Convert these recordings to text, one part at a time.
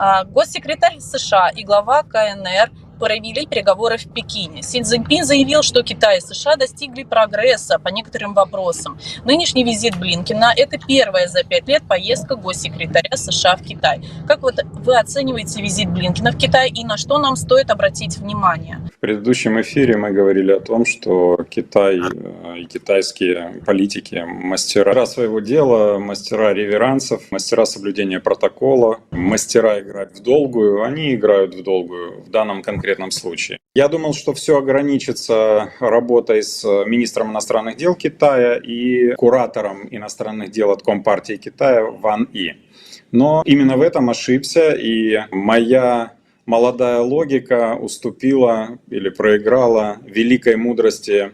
Госсекретарь США и глава КНР провели переговоры в Пекине. Си Цзиньпин заявил, что Китай и США достигли прогресса по некоторым вопросам. Нынешний визит Блинкена – это первая за 5 лет поездка госсекретаря США в Китай. Как вот вы оцениваете визит Блинкена в Китай и на что нам стоит обратить внимание? В предыдущем эфире мы говорили о том, что Китай и китайские политики – мастера своего дела, мастера реверансов, мастера соблюдения протокола, мастера играть в долгую. Они играют в долгую в данном конкретном случае. Я думал, что все ограничится работой с министром иностранных дел Китая и куратором иностранных дел от Компартии Китая Ван И. Но именно в этом ошибся, и моя молодая логика уступила или проиграла великой мудрости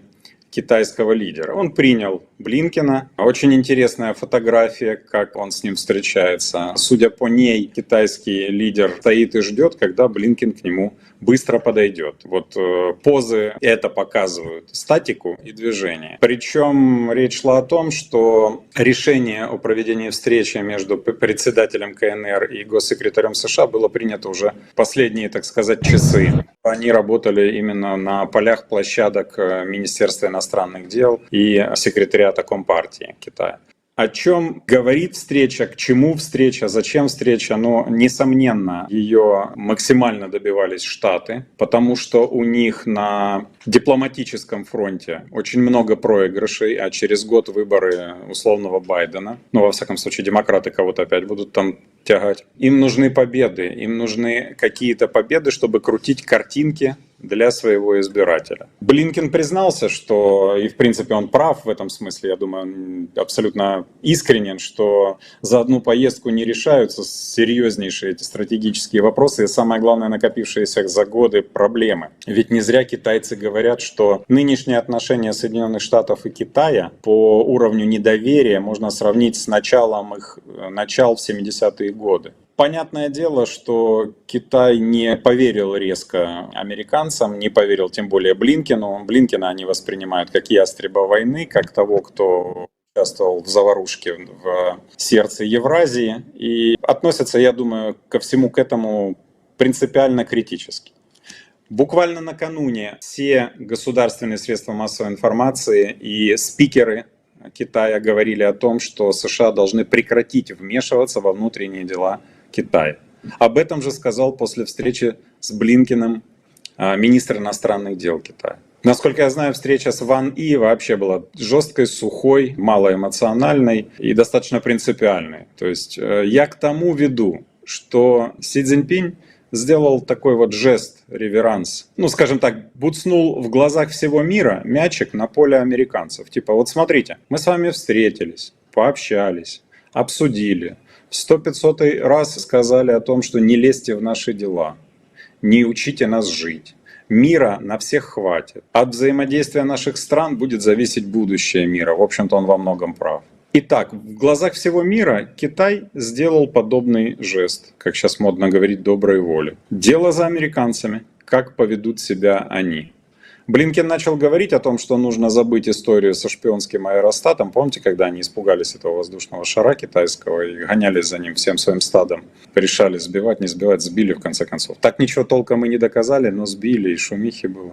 китайского лидера. Он принял Блинкена. Очень интересная фотография, как он с ним встречается. Судя по ней, китайский лидер стоит и ждет, когда Блинкен к нему быстро подойдет. Вот позы это показывают, статику и движение. Причем речь шла о том, что решение о проведении встречи между председателем КНР и госсекретарем США было принято уже в последние, так сказать, часы. Они работали именно на полях площадок Министерства иностранных дел и секретариата Компартии Китая. О чем говорит встреча, к чему встреча, зачем встреча, но, несомненно, ее максимально добивались Штаты, потому что у них на дипломатическом фронте очень много проигрышей, а через год выборы условного Байдена, ну, во всяком случае, демократы кого-то опять будут там тягать. Им нужны победы, им нужны какие-то победы, чтобы крутить картинки для своего избирателя. Блинкен признался, что, и в принципе он прав в этом смысле, я думаю, он абсолютно искренен, что за одну поездку не решаются серьезнейшие эти стратегические вопросы и, самое главное, накопившиеся за годы проблемы. Ведь не зря китайцы говорят, что нынешние отношения Соединенных Штатов и Китая по уровню недоверия можно сравнить с началом их начал в 70-е годы. Понятное дело, что Китай не поверил резко американцам, не поверил тем более Блинкену. Блинкена они воспринимают как ястреба войны, как того, кто участвовал в заварушке в сердце Евразии. И относятся, я думаю, ко всему к этому принципиально критически. Буквально накануне все государственные средства массовой информации и спикеры Китая говорили о том, что США должны прекратить вмешиваться во внутренние дела Китая. Об этом же сказал после встречи с Блинкеном министр иностранных дел Китая. Насколько я знаю, встреча с Ван И вообще была жесткой, сухой, малоэмоциональной и достаточно принципиальной. То есть я к тому веду, что Си Цзиньпин сделал такой вот жест, реверанс. Ну, скажем так, буцнул в глазах всего мира мячик на поле американцев. Типа, вот смотрите, мы с вами встретились, пообщались, обсудили. В 100-500 раз сказали о том, что не лезьте в наши дела, не учите нас жить. Мира на всех хватит. От взаимодействия наших стран будет зависеть будущее мира. В общем-то, он во многом прав. Итак, в глазах всего мира Китай сделал подобный жест, как сейчас модно говорить, доброй воли. Дело за американцами, как поведут себя они. Блинкен начал говорить о том, что нужно забыть историю со шпионским аэростатом. Помните, когда они испугались этого воздушного шара китайского и гонялись за ним всем своим стадом? Решали сбивать, не сбивать, сбили в конце концов. Так ничего толком и не доказали, но сбили, и шумихи было.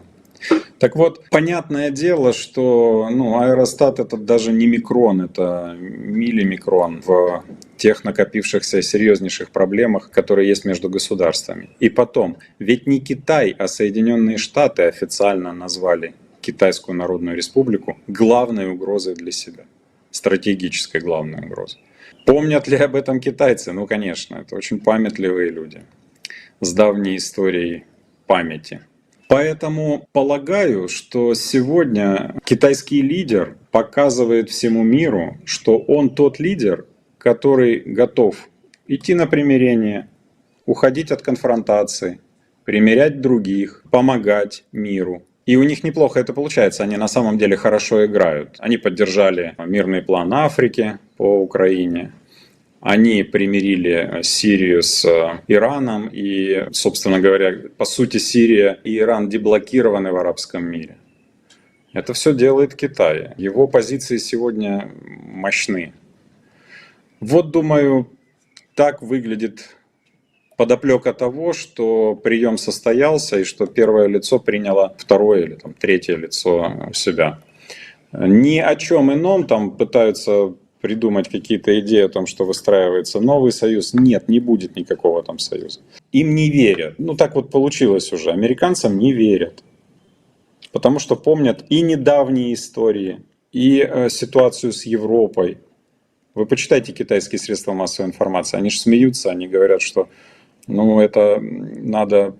Так вот, понятное дело, что аэростат это даже не микрон, это миллимикрон в тех накопившихся серьезнейших проблемах, которые есть между государствами. И потом, ведь не Китай, а Соединенные Штаты официально назвали Китайскую Народную Республику главной угрозой для себя, стратегической главной угрозой. Помнят ли об этом китайцы? Ну, конечно, это очень памятливые люди с давней историей памяти. Поэтому полагаю, что сегодня китайский лидер показывает всему миру, что он тот лидер, который готов идти на примирение, уходить от конфронтации, примирять других, помогать миру. И у них неплохо это получается, они на самом деле хорошо играют. Они поддержали мирный план Африки по Украине. Они примирили Сирию с Ираном, и, собственно говоря, по сути, Сирия и Иран деблокированы в арабском мире. Это все делает Китай. Его позиции сегодня мощны. Вот, думаю, так выглядит подоплека того, что прием состоялся и что первое лицо приняло второе или там, третье лицо себя. Ни о чем ином там пытаются придумать какие-то идеи о том, что выстраивается новый союз. Нет, не будет никакого там союза. Им не верят. Ну так вот получилось уже. Американцам не верят. Потому что помнят и недавние истории, и ситуацию с Европой. Вы почитайте китайские средства массовой информации. Они же смеются, они говорят, что ну, это надо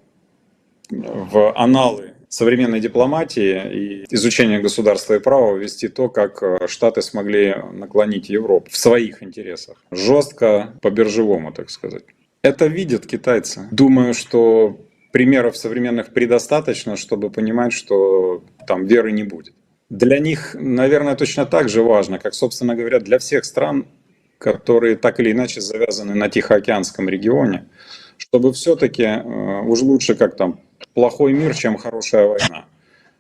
в аналы современной дипломатии и изучения государства и права ввести то, как Штаты смогли наклонить Европу в своих интересах. Жестко, по-биржевому, так сказать. Это видят китайцы. Думаю, что примеров современных предостаточно, чтобы понимать, что там веры не будет. Для них, наверное, точно так же важно, как, собственно говоря, для всех стран, которые так или иначе завязаны на Тихоокеанском регионе, чтобы все-таки уж лучше как там плохой мир, чем хорошая война.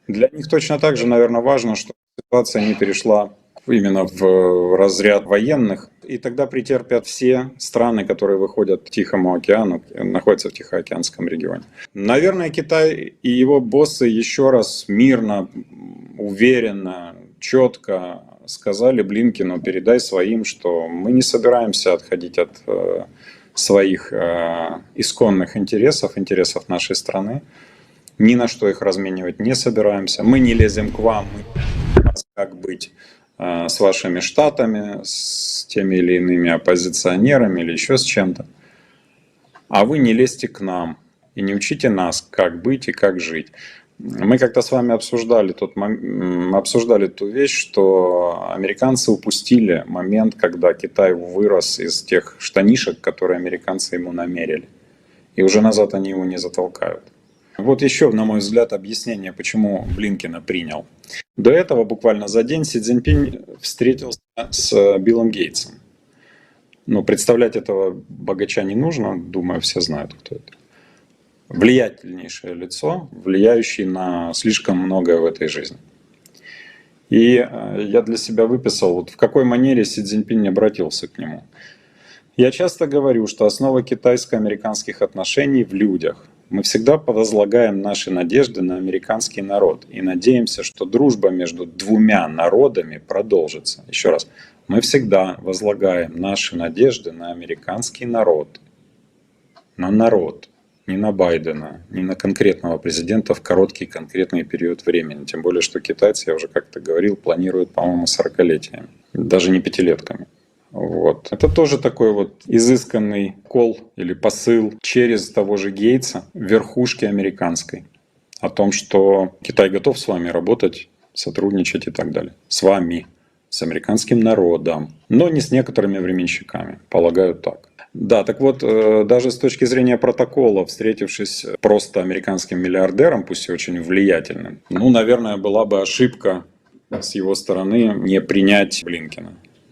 Для них точно так же, наверное, важно, чтобы ситуация не перешла именно в разряд военных, и тогда претерпят все страны, которые выходят к Тихому океану, находятся в Тихоокеанском регионе. Наверное, Китай и его боссы еще раз мирно, уверенно, четко сказали Блинкену: передай своим, что мы не собираемся отходить от своих исконных интересов, интересов нашей страны. Ни на что их разменивать не собираемся. Мы не лезем к вам, мы как быть с вашими штатами, с теми или иными оппозиционерами или еще с чем-то. А вы не лезьте к нам и не учите нас, как быть и как жить. Мы как-то с вами обсуждали ту вещь, что американцы упустили момент, когда Китай вырос из тех штанишек, которые американцы ему намерили. И уже назад они его не затолкают. Вот еще, на мой взгляд, объяснение, почему Блинкена принял. До этого буквально за день Си Цзиньпинь встретился с Биллом Гейтсом. Но представлять этого богача не нужно, думаю, все знают, кто это. Влиятельнейшее лицо, влияющее на слишком многое в этой жизни. И я для себя выписал, вот в какой манере Си Цзиньпинь обратился к нему. Я часто говорю, что основа китайско-американских отношений в людях. Мы всегда возлагаем наши надежды на американский народ и надеемся, что дружба между двумя народами продолжится. Еще раз, мы всегда возлагаем наши надежды на американский народ. На народ. Не на Байдена, не на конкретного президента в короткий конкретный период времени. Тем более, что китайцы, я уже как-то говорил, планируют, по-моему, 40-летиями. Даже не пятилетками. Вот. Это тоже такой вот изысканный кол или посыл через того же Гейтса, верхушки американской, о том, что Китай готов с вами работать, сотрудничать и так далее. С вами, с американским народом, но не с некоторыми временщиками, полагаю так. Да, так вот, даже с точки зрения протокола, встретившись просто американским миллиардером, пусть и очень влиятельным, наверное, была бы ошибка с его стороны не принять Блинкена.